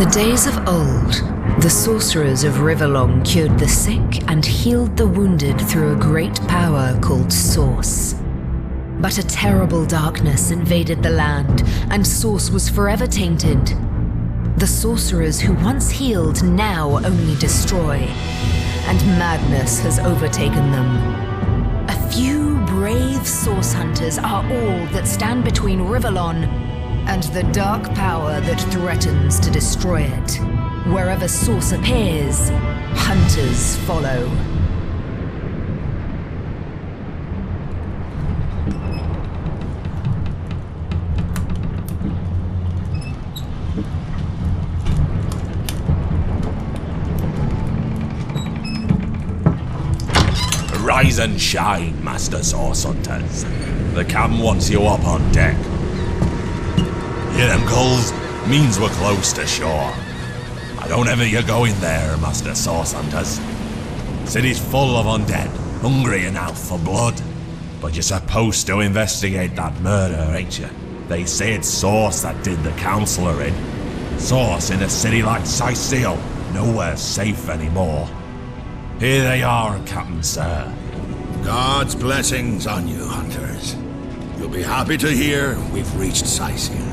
the days of old, the sorcerers of Riverlong cured the sick and healed the wounded through a great power called Source. But a terrible darkness invaded the land, and Source was forever tainted. The sorcerers who once healed now only destroy, and madness has overtaken them. A few brave Source hunters are all that stand between Riverlon and the dark power that threatens to destroy it. Wherever Source appears, hunters follow. Rise and shine, Master Source Hunters. The captain wants you up on deck. Hear them calls? Means we're close to shore. I don't ever you go in there, Master Source Hunters. City's full of undead, hungry and out for blood. But you're supposed to investigate that murder, ain't you? They say it's Source that did the councillor in. Source in a city like Sicil, nowhere safe anymore. Here they are, Captain Sir. God's blessings on you, hunters. You'll be happy to hear we've reached Sicil.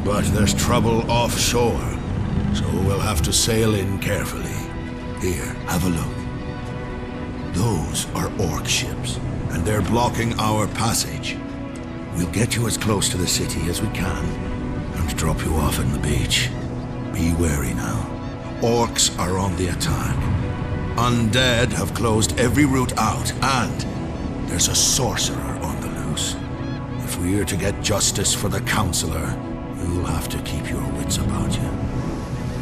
But there's trouble offshore, so we'll have to sail in carefully. Here, have a look. Those are orc ships, and they're blocking our passage. We'll get you as close to the city as we can, and drop you off in the beach. Be wary now. Orcs are on the attack. Undead have closed every route out, and there's a sorcerer on the loose. If we're to get justice for the councillor, you'll have to keep your wits about you.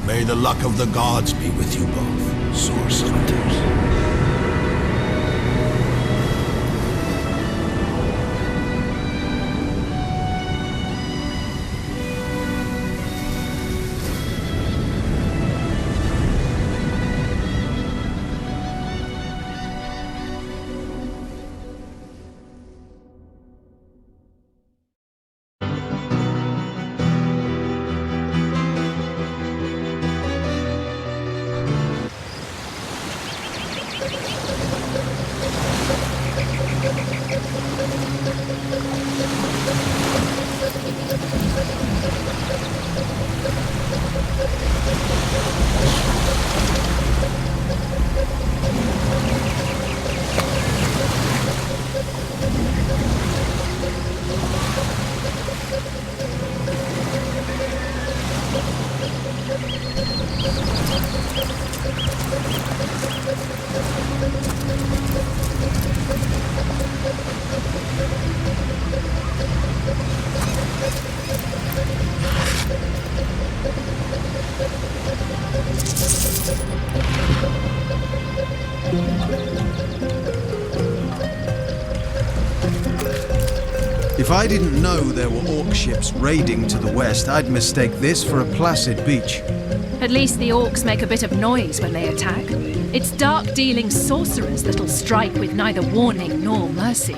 May the luck of the gods be with you both, Source Hunters. If I didn't know there were orc ships raiding to the west, I'd mistake this for a placid beach. At least the orcs make a bit of noise when they attack. It's dark-dealing sorcerers that'll strike with neither warning nor mercy.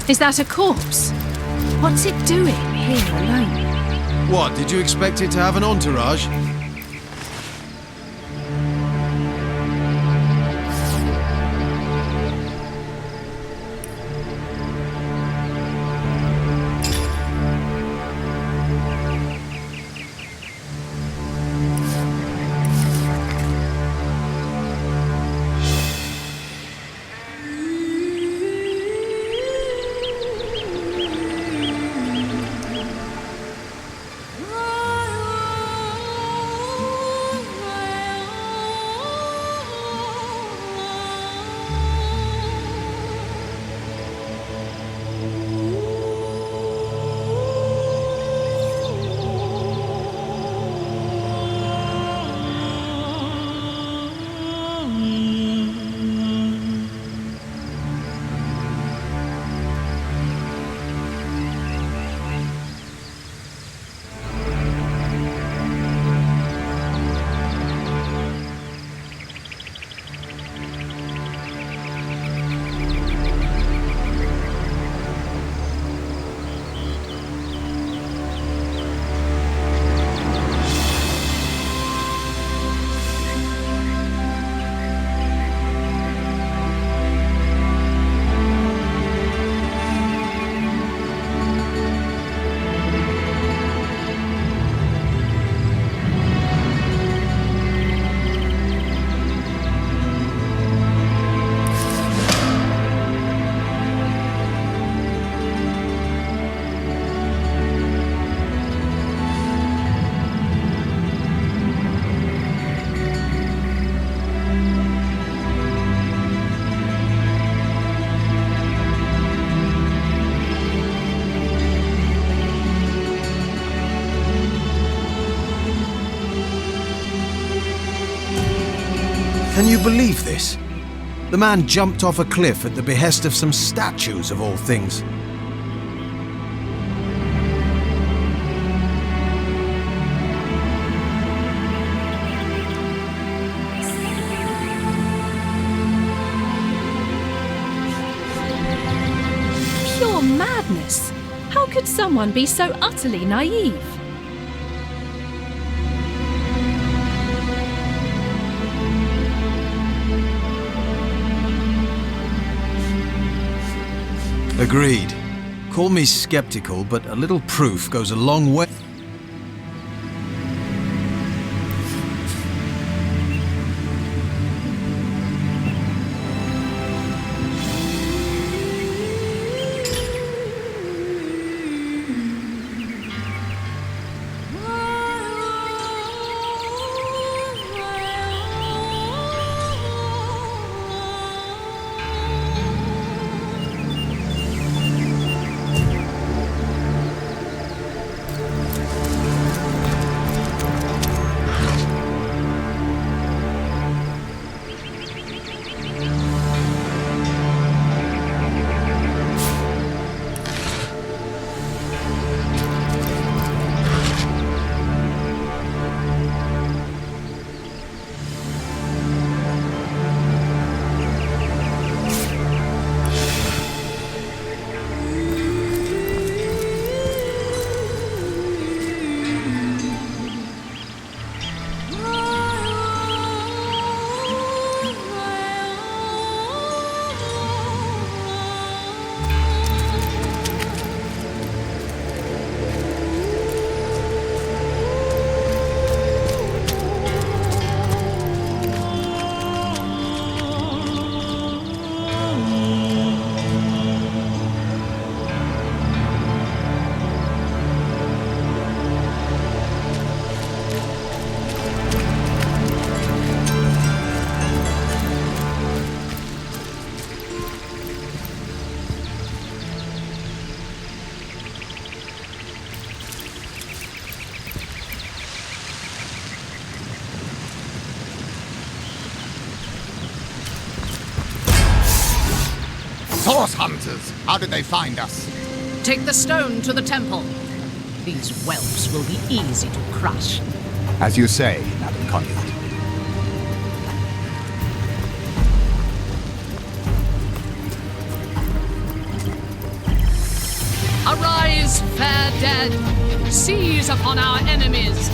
Is that a corpse? What's it doing here alone? What, did you expect it to have an entourage? Can you believe this? The man jumped off a cliff at the behest of some statues, of all things. Pure madness! How could someone be so utterly naive? Agreed. Call me skeptical, but a little proof goes a long way. Source hunters! How did they find us? Take the stone to the temple. These whelps will be easy to crush. As you say, Madam Conduit. their dead. Seize upon our enemies.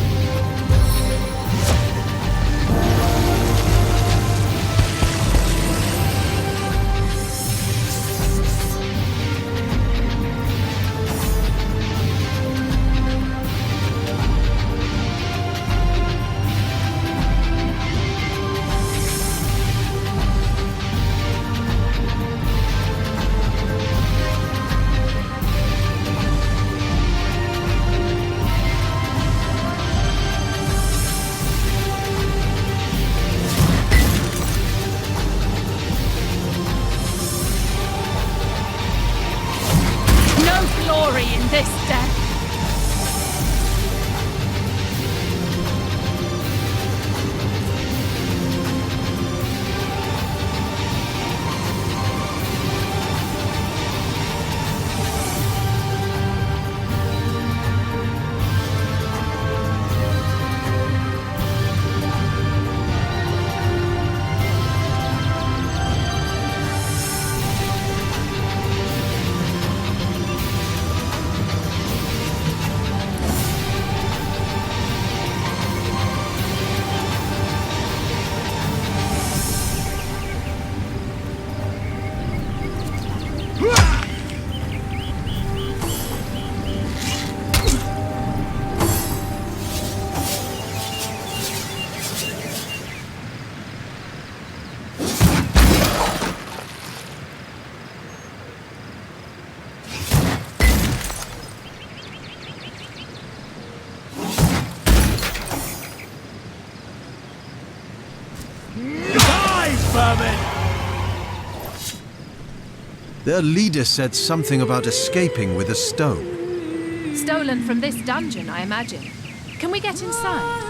Their leader said something about escaping with a stone. Stolen from this dungeon, I imagine. Can we get inside?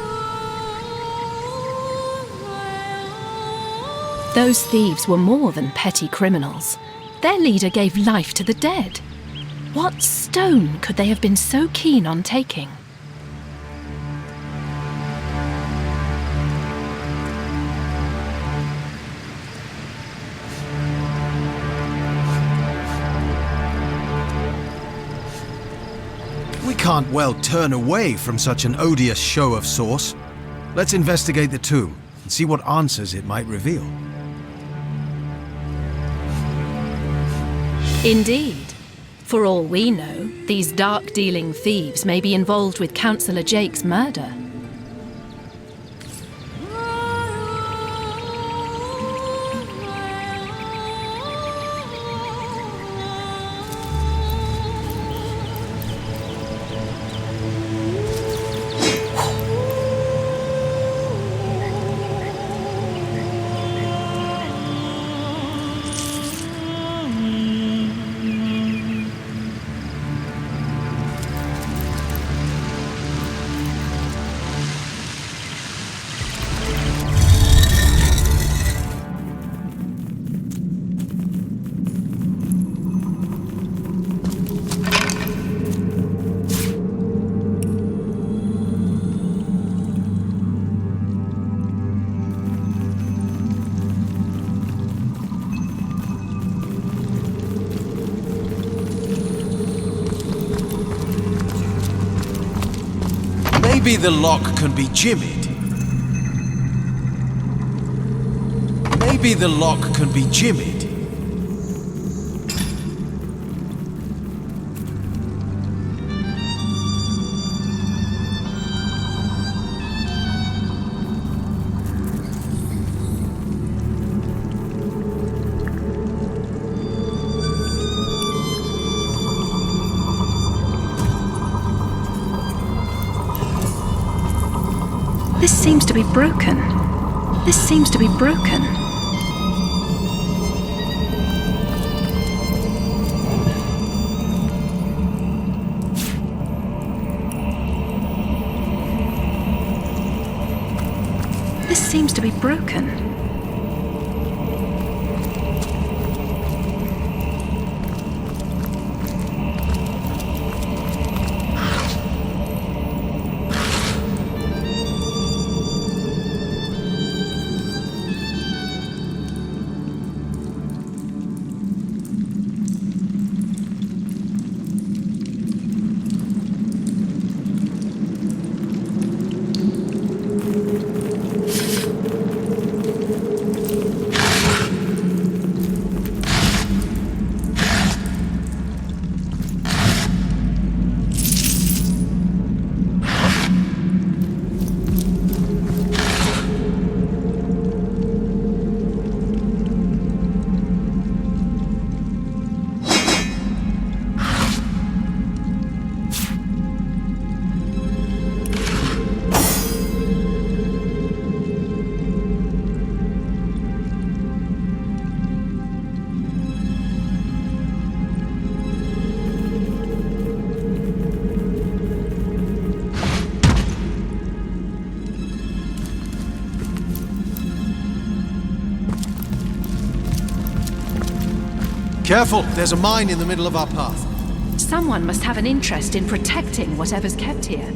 Those thieves were more than petty criminals. Their leader gave life to the dead. What stone could they have been so keen on taking? We can't well turn away from such an odious show of source. Let's investigate the tomb and see what answers it might reveal. Indeed. For all we know, these dark-dealing thieves may be involved with Councillor Jake's murder. Maybe the lock can be jimmied. Maybe the lock can be jimmied. This seems to be broken. This seems to be broken. This seems to be broken. Careful, there's a mine in the middle of our path. Someone must have an interest in protecting whatever's kept here.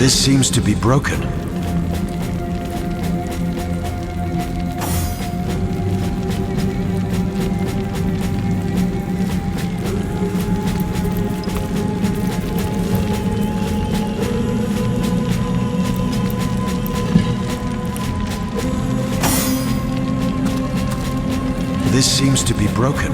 This seems to be broken. This seems to be broken.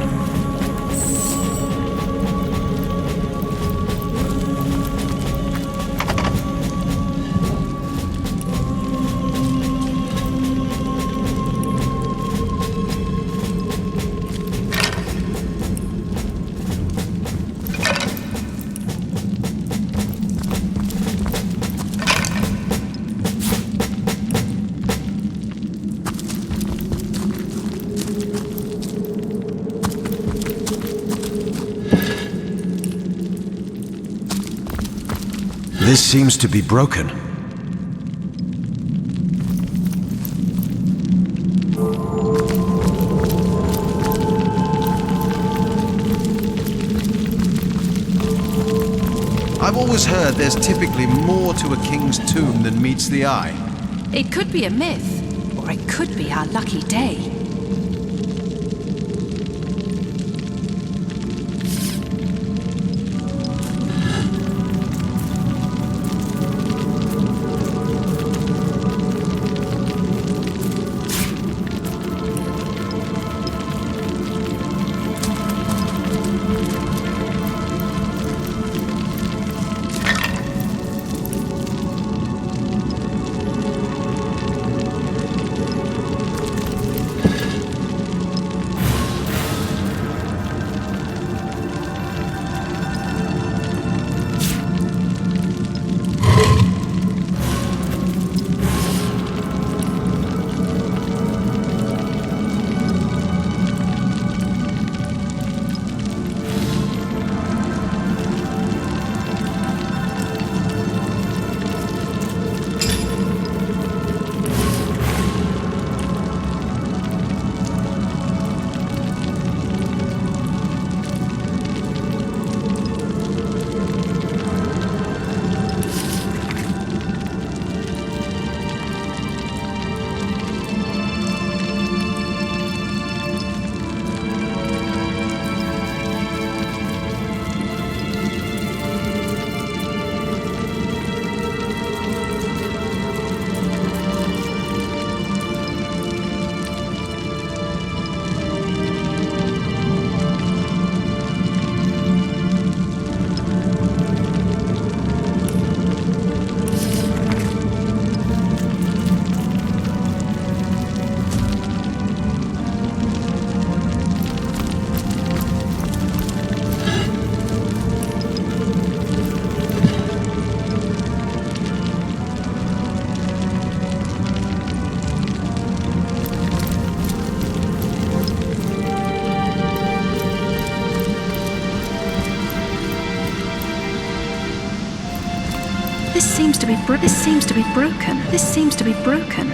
This seems to be broken. I've always heard there's typically more to a king's tomb than meets the eye. It could be a myth, or it could be our lucky day. This seems to be broken. This seems to be broken.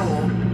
door.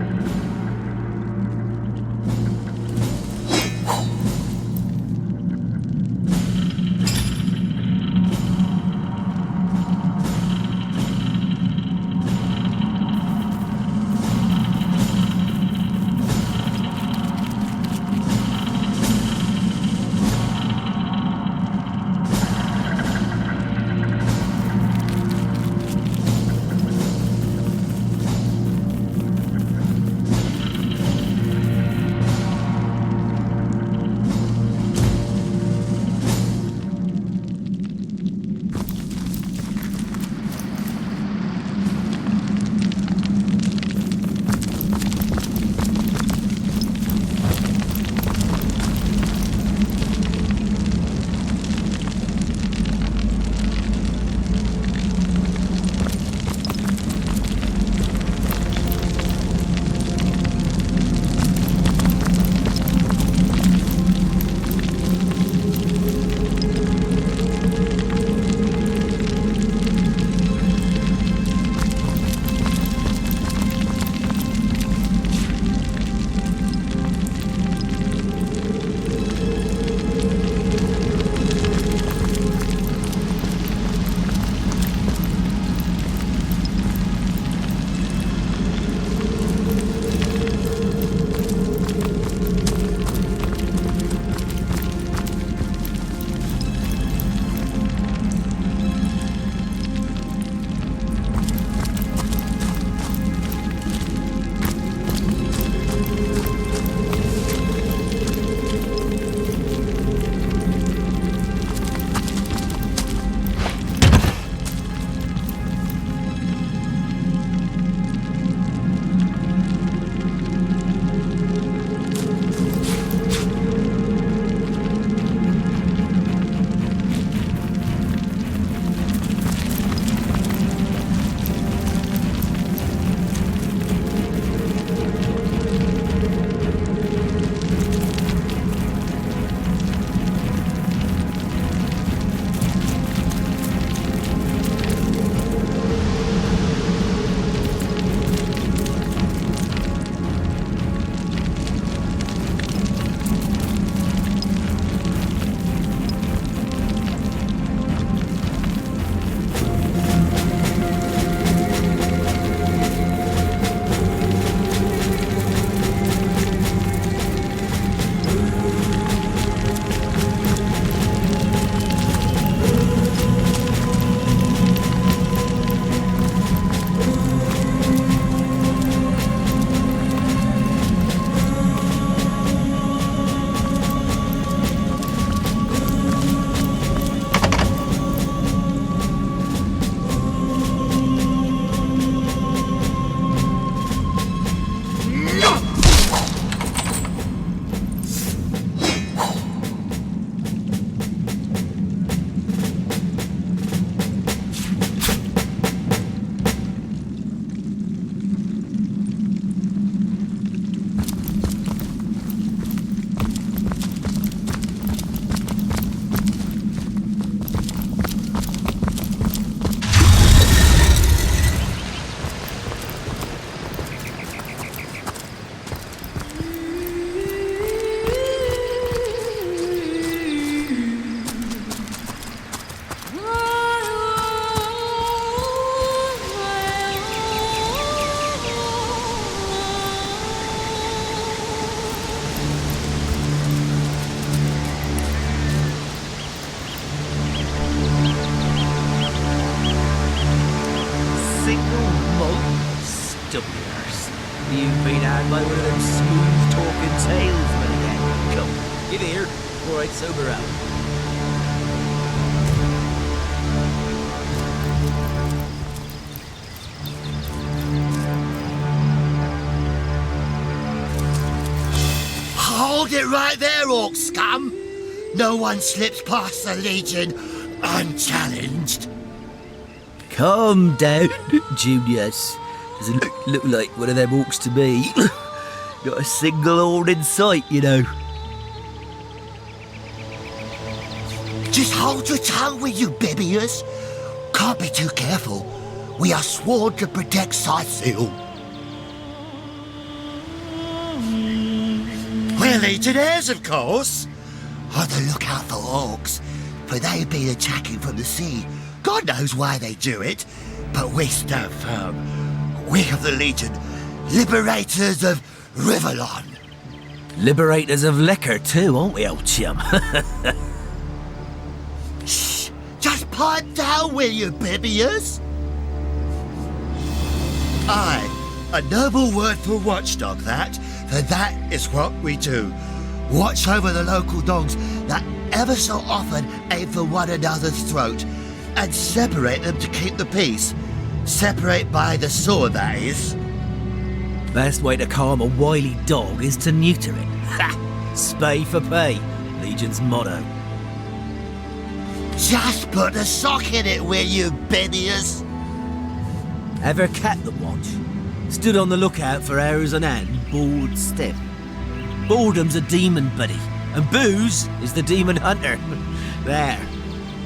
You've been had by one of them smooth-talking salesmen again. Come, get here before I sober up. Hold it right there, orc scum! No one slips past the Legion unchallenged. Calm down, Junius. Doesn't look like one of them orcs to me. Not a single horn in sight, you know. Just hold your tongue, will you, Bibius? Can't be too careful. We are sworn to protect Scythiel. We're legionnaires, of course. On the lookout for orcs, for they've been attacking from the sea. God knows why they do it, but we stand firm. We of the Legion, liberators of Rivellon. Liberators of liquor too, aren't we, old chum? Shh! Just pipe down, will you, Bibius? Aye, a noble word for watchdog, that. For that is what we do. Watch over the local dogs that ever so often aim for one another's throat, and separate them to keep the peace. Separate by the sword, that is. Best way to calm a wily dog is to neuter it. Ha! Spay for pay, Legion's motto. Just put a sock in it, will you, Bibius? Ever kept the watch? Stood on the lookout for hours on end, bored stiff. Boredom's a demon buddy, and booze is the demon hunter. There.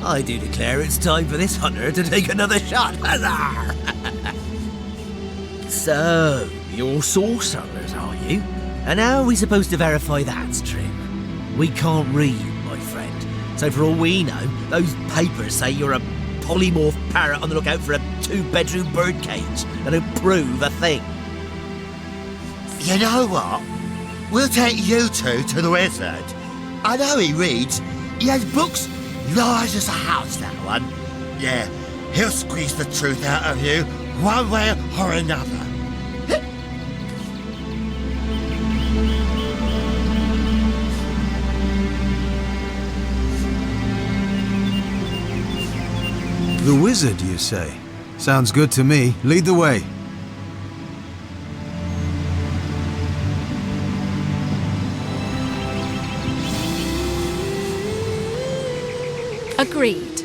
I do declare it's time for this hunter to take another shot. Huzzah! So, you're source hunters, are you? And how are we supposed to verify that's true? We can't read, my friend. So for all we know, those papers say you're a polymorph parrot on the lookout for a 2-bedroom birdcage. That don't prove a thing. You know what? We'll take you two to the wizard. I know he reads. He has books large as a house, that one. Yeah, he'll squeeze the truth out of you, one way or another. The wizard, you say? Sounds good to me. Lead the way. Agreed.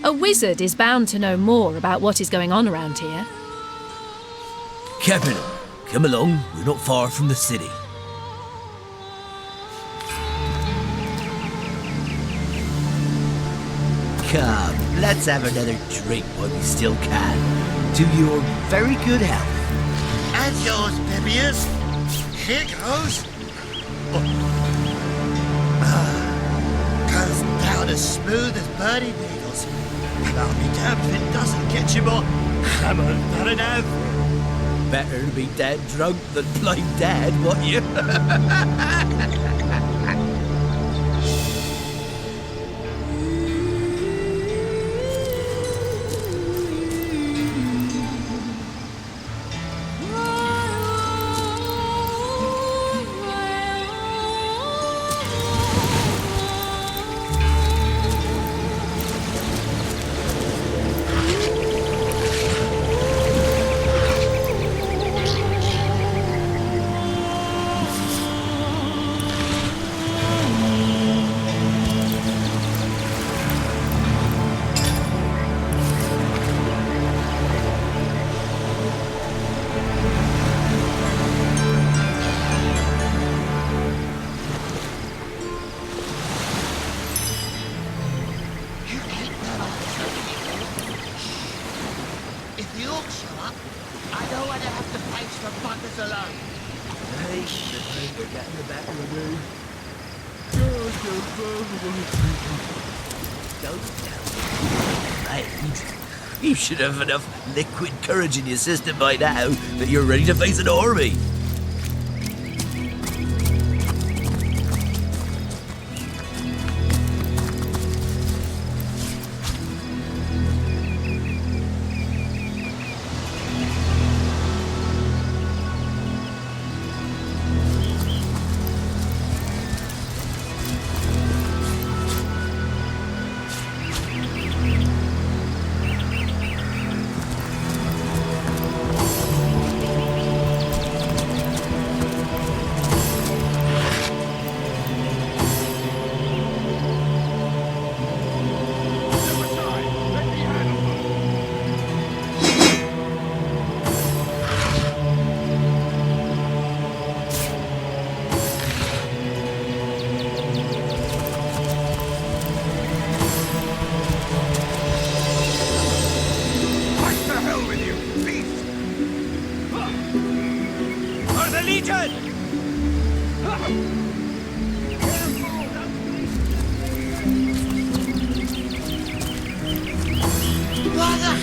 A wizard is bound to know more about what is going on around here. Capital, come along. We're not far from the city. Come, let's have another drink while we still can. To your very good health. And yours, Bibius. Here goes. Goes down as smooth as burning needles. And I'll be damned if it doesn't get you more hammered than an anvil. Better to be dead drunk than blind dead, won't you? You should have enough liquid courage in your system by now that you're ready to face an army.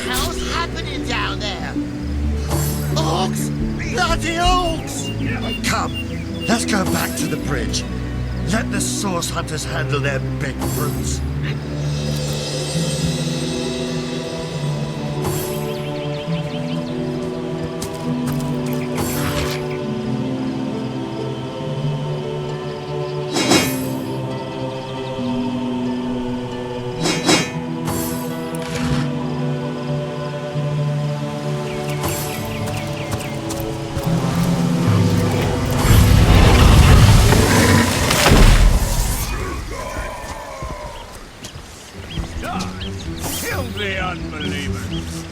hell's happening down there? Orcs! Bloody orcs! Come, let's go back to the bridge. Let the source hunters handle their big brutes. Kill the unbelievers!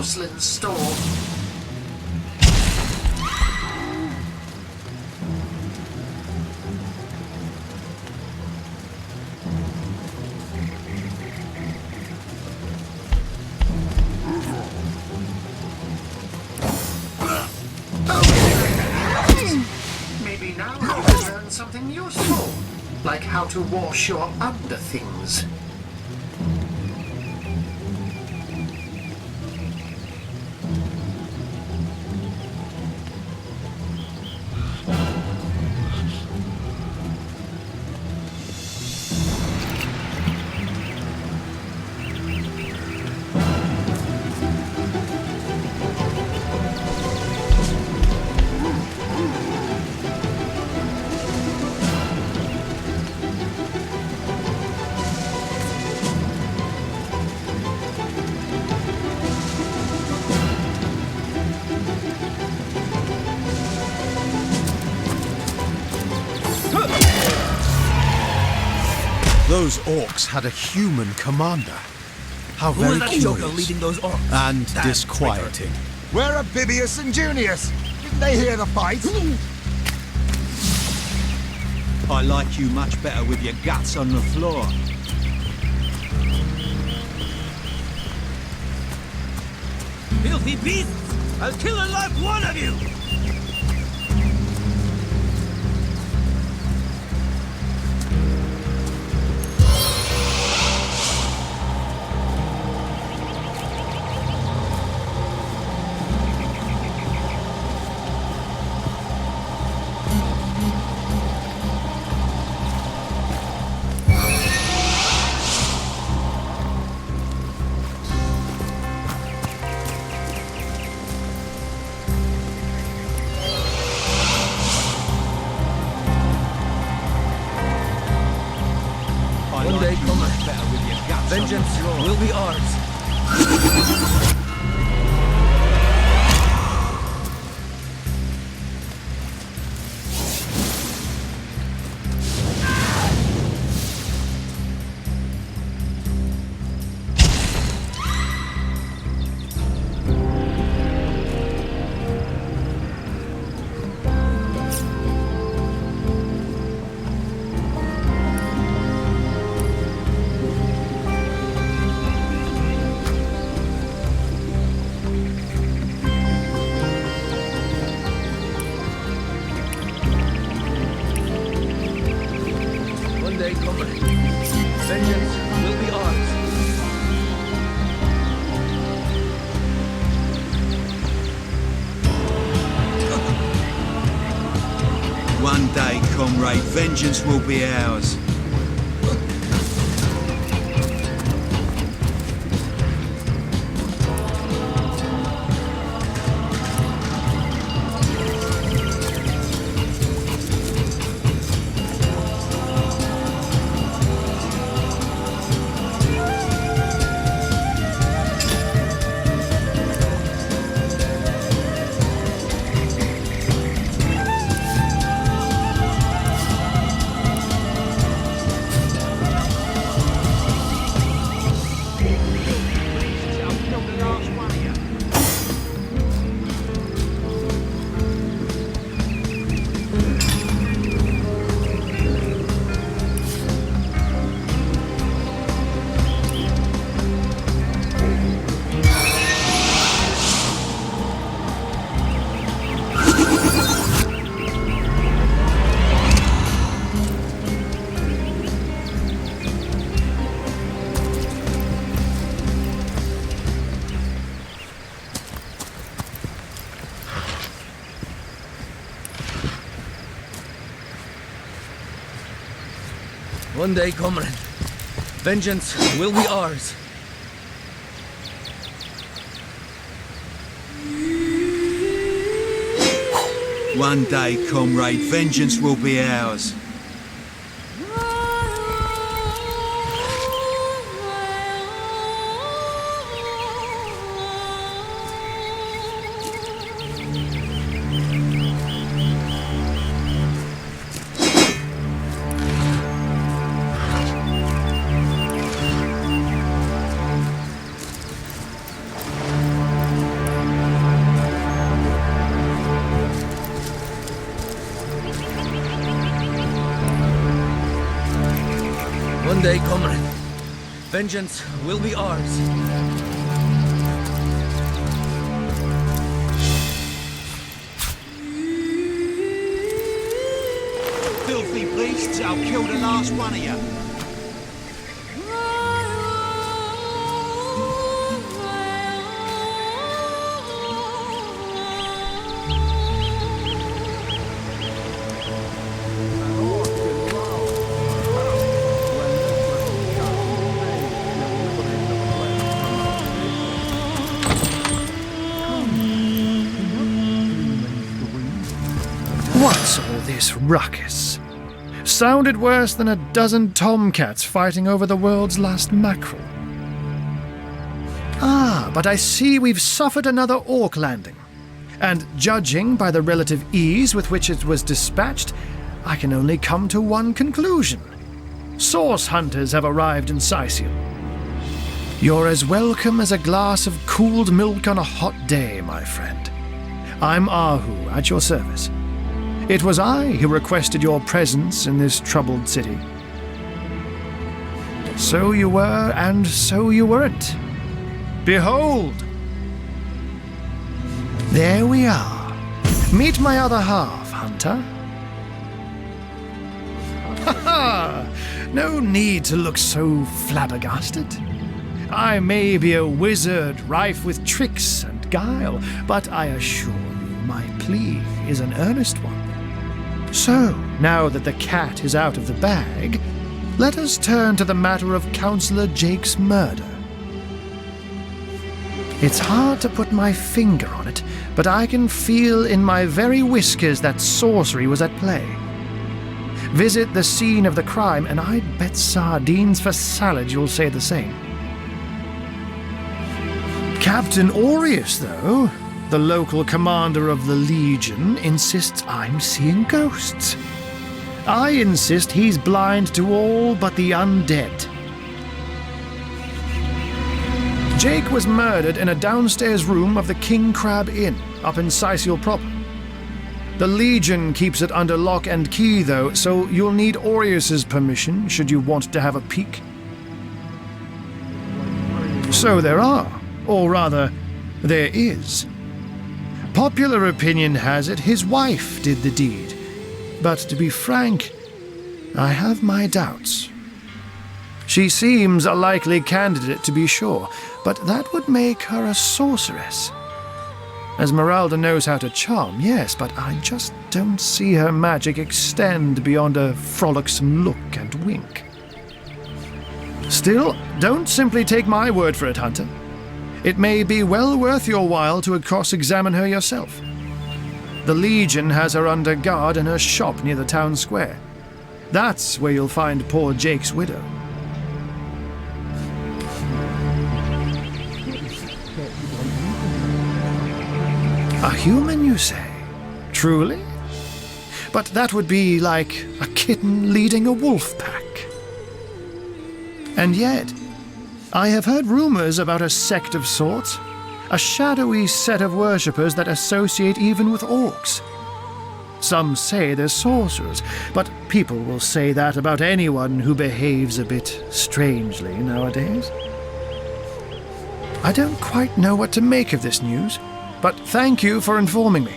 porcelain store. Maybe now you can learn something useful, like how to wash your underthings. Those orcs had a human commander. How Who very was that curious. joker leading those orcs? And Damn disquieting. Where are Bibius and Junius? Didn't they hear the fight? I like you much better with your guts on the floor. Filthy beasts! I'll kill and like one of you! One day cometh, Better with your guts on the vengeance floor. will be ours. One day cometh, vengeance will be ours. One day, comrade, vengeance will be ours. One day cometh, vengeance will be ours. One day, comrade, vengeance will be ours. One day, comrade, vengeance will be ours. Filthy beasts, I'll kill the last one of you. What's all this ruckus? Sounded worse than a dozen tomcats fighting over the world's last mackerel. Ah, but I see we've suffered another orc landing. And judging by the relative ease with which it was dispatched, I can only come to one conclusion. Source hunters have arrived in Sicil. You're as welcome as a glass of cooled milk on a hot day, my friend. I'm Ahu, at your service. It was I who requested your presence in this troubled city. So you were, and so you weren't. Behold! There we are. Meet my other half, Hunter. Ha ha! No need to look so flabbergasted. I may be a wizard rife with tricks and guile, but I assure you my plea is an earnest one. So, now that the cat is out of the bag, let us turn to the matter of Councillor Jake's murder. It's hard to put my finger on it, but I can feel in my very whiskers that sorcery was at play. Visit the scene of the crime, and I'd bet sardines for salad you'll say the same. Captain Aureus, though, the local commander of the Legion, insists I'm seeing ghosts. I insist he's blind to all but the undead. Jake was murdered in a downstairs room of the King Crab Inn, up in Sicil proper. The Legion keeps it under lock and key, though, so you'll need Aureus's permission should you want to have a peek. So there are, or rather, there is. Popular opinion has it his wife did the deed, but to be frank, I have my doubts. She seems a likely candidate to be sure, but that would make her a sorceress. Esmeralda knows how to charm, yes, but I just don't see her magic extend beyond a frolicsome look and wink. Still, don't simply take my word for it, Hunter. It may be well worth your while to cross-examine her yourself. The Legion has her under guard in her shop near the town square. That's where you'll find poor Jake's widow. A human, you say? Truly? But that would be like a kitten leading a wolf pack. And yet, I have heard rumors about a sect of sorts, a shadowy set of worshippers that associate even with orcs. Some say they're sorcerers, but people will say that about anyone who behaves a bit strangely nowadays. I don't quite know what to make of this news, but thank you for informing me.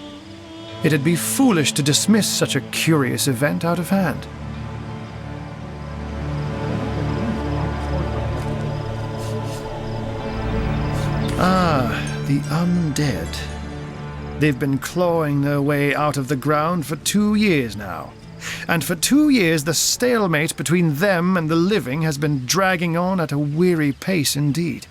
It'd be foolish to dismiss such a curious event out of hand. Ah, the undead. They've been clawing their way out of the ground for 2 years now. And for 2 years the stalemate between them and the living has been dragging on at a weary pace indeed.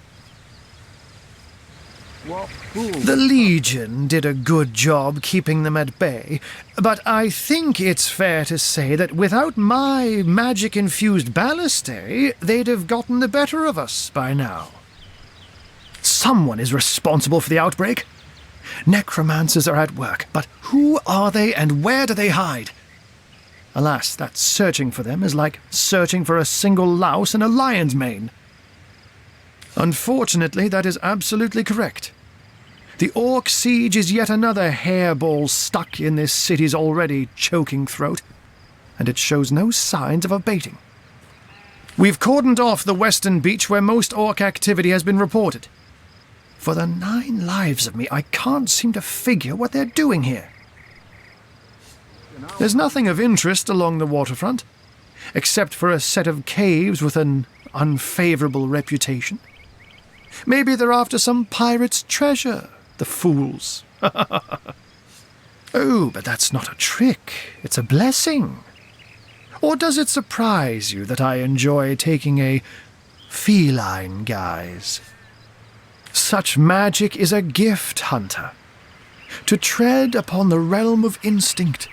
The Legion did a good job keeping them at bay, but I think it's fair to say that without my magic-infused ballistae, they'd have gotten the better of us by now. Someone is responsible for the outbreak. Necromancers are at work, but who are they and where do they hide? Alas, that searching for them is like searching for a single louse in a lion's mane. Unfortunately, that is absolutely correct. The orc siege is yet another hairball stuck in this city's already choking throat, and it shows no signs of abating. We've cordoned off the western beach where most orc activity has been reported. For the 9 lives of me, I can't seem to figure what they're doing here. There's nothing of interest along the waterfront, except for a set of caves with an unfavorable reputation. Maybe they're after some pirate's treasure, the fools. Oh, but that's not a trick. It's a blessing. Or does it surprise you that I enjoy taking a feline guise? Such magic is a gift, Hunter. To tread upon the realm of instinct.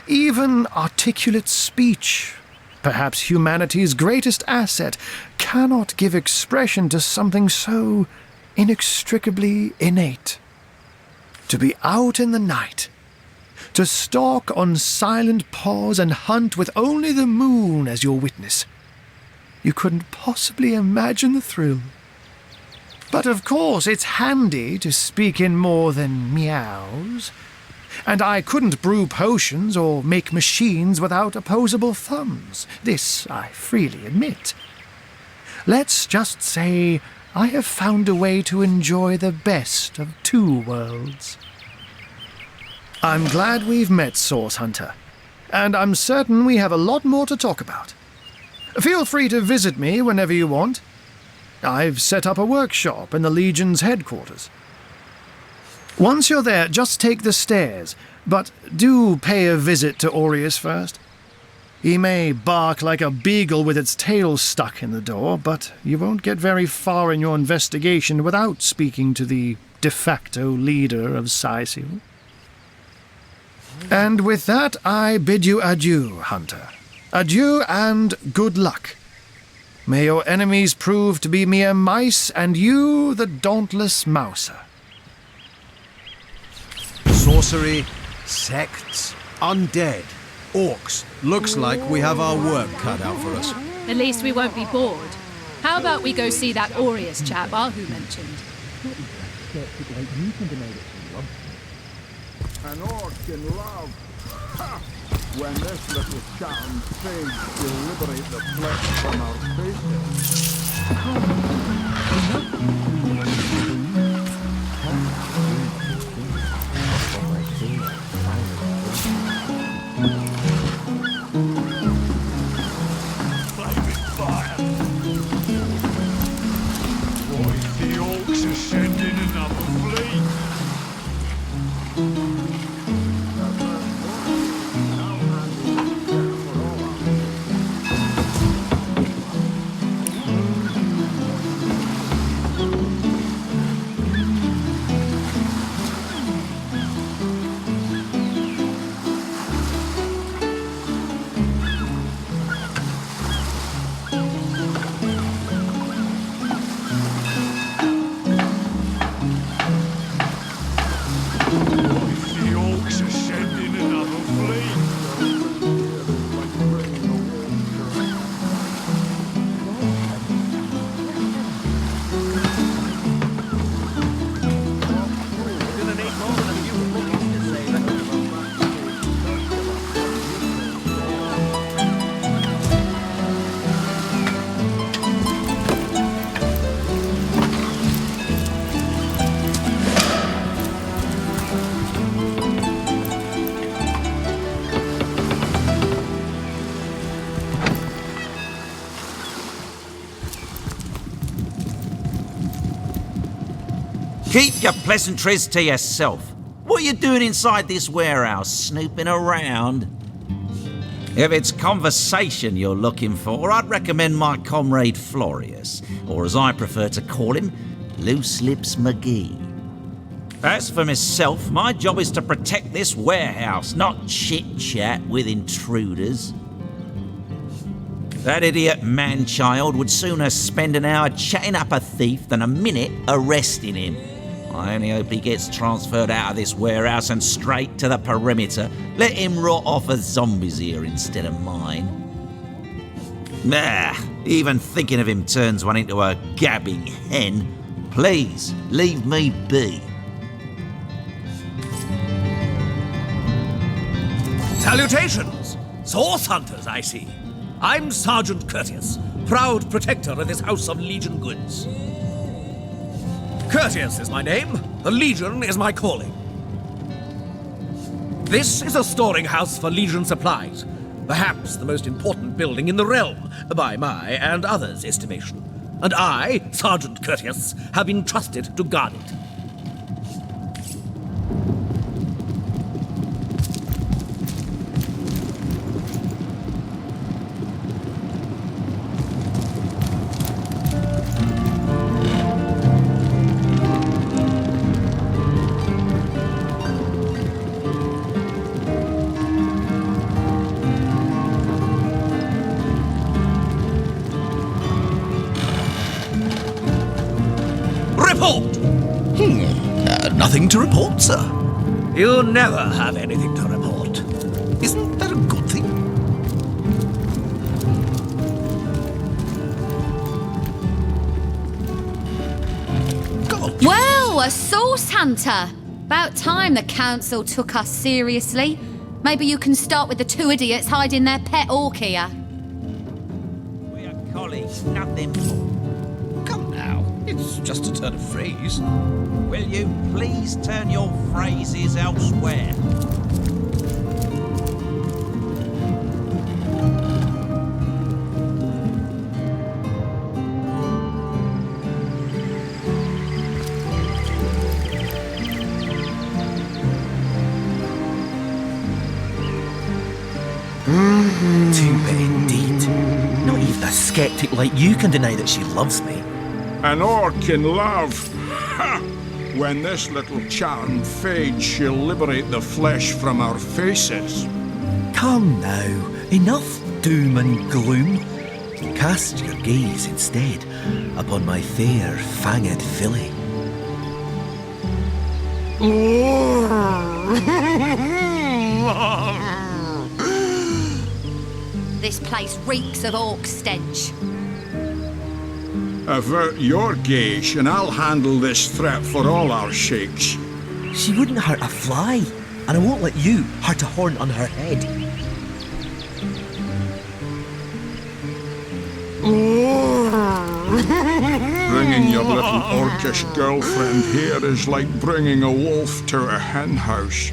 Even articulate speech, perhaps humanity's greatest asset, cannot give expression to something so inextricably innate. To be out in the night, to stalk on silent paws and hunt with only the moon as your witness. You couldn't possibly imagine the thrill. But of course, it's handy to speak in more than meows. And I couldn't brew potions or make machines without opposable thumbs. This I freely admit. Let's just say I have found a way to enjoy the best of 2 worlds. I'm glad we've met, Source Hunter, and I'm certain we have a lot more to talk about. Feel free to visit me whenever you want. I've set up a workshop in the Legion's headquarters. Once you're there, just take the stairs, but do pay a visit to Aureus first. He may bark like a beagle with its tail stuck in the door, but you won't get very far in your investigation without speaking to the de facto leader of Sicil. And with that, I bid you adieu, Hunter. Adieu and good luck. May your enemies prove to be mere mice, and you the dauntless mouser. Sorcery, sects, undead, orcs. Looks like we have our work cut out for us. At least we won't be bored. How about we go see that Aureus chap Ahu mentioned? An orc in love. Ha! When this little charm fades to liberate the flesh from our Flaming fire. Boys, the orcs are sending another fleet. Keep your pleasantries to yourself. What are you doing inside this warehouse, snooping around? If it's conversation you're looking for, I'd recommend my comrade Florius, or as I prefer to call him, Loose Lips McGee. As for myself, my job is to protect this warehouse, not chit-chat with intruders. That idiot man-child would sooner spend an hour chatting up a thief than a minute arresting him. I only hope he gets transferred out of this warehouse and straight to the perimeter. Let him rot off as zombies here instead of mine. Even thinking of him turns one into a gabbing hen. Please, leave me be. Salutations! Source hunters, I see. I'm Sergeant Courteous, proud protector of this house of Legion goods. Courteous is my name, the Legion is my calling. This is a storing house for Legion supplies, perhaps the most important building in the realm, by my and others' estimation. And I, Sergeant Courteous, have been trusted to guard it. Nothing to report, sir. You never have anything to report. Isn't that a good thing? God. Well, a source hunter. About time the council took us seriously. Maybe you can start with the two idiots hiding their pet orc here. We are colleagues, nothing more. Come now, it's just a turn of phrase. Will you please turn your phrases elsewhere? Too bad indeed. Not even a skeptic like you can deny that she loves me. An orc in love? Ha! When this little charm fades, she'll liberate the flesh from our faces. Come now, enough doom and gloom. Cast your gaze instead upon my fair, fanged filly. This place reeks of orc stench. Avert your gaze, and I'll handle this threat for all our sheiks. She wouldn't hurt a fly, and I won't let you hurt a horn on her head. Bringing your little orcish girlfriend here is like bringing a wolf to a hen house.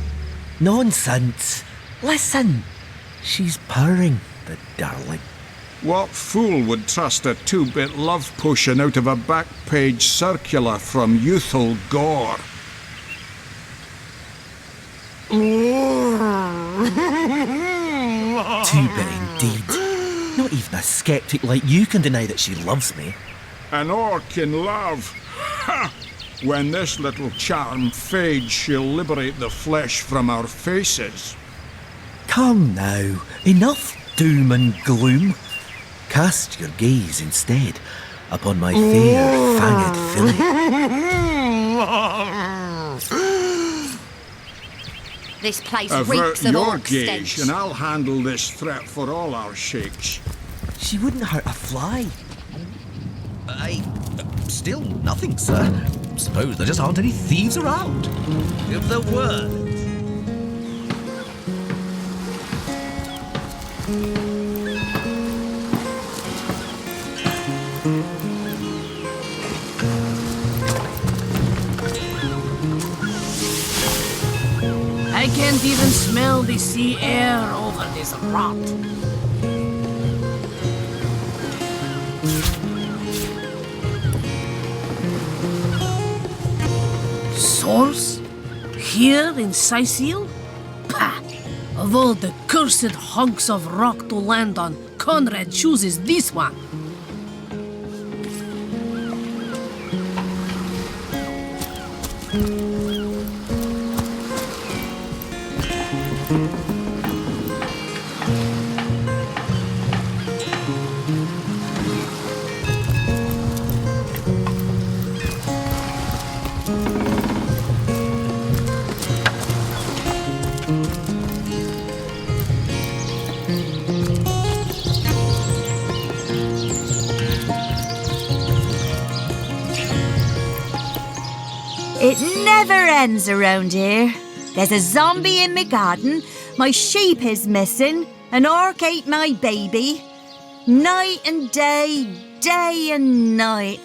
Nonsense. Listen. She's purring, the darling. What fool would trust a two-bit love potion out of a back-page circular from youthful gore? Too bad indeed. Not even a skeptic like you can deny that she loves me. An orc in love? Ha! When this little charm fades, she'll liberate the flesh from our faces. Come now, enough doom and gloom. Cast your gaze instead upon my fair, fanged filly. This place Avert reeks of your orc gaze, stench. and I'll handle this threat for all our sheiks. She wouldn't hurt a fly. Still nothing, sir. Suppose there just aren't any thieves around. If there were. I can't even smell the sea air over this rot. Source? Here in Sicil? Pah! Of all the cursed hunks of rock to land on, Conrad chooses this one. It never ends around here. There's a zombie in my garden, my sheep is missing, an orc ate my baby. Night and day, day and night.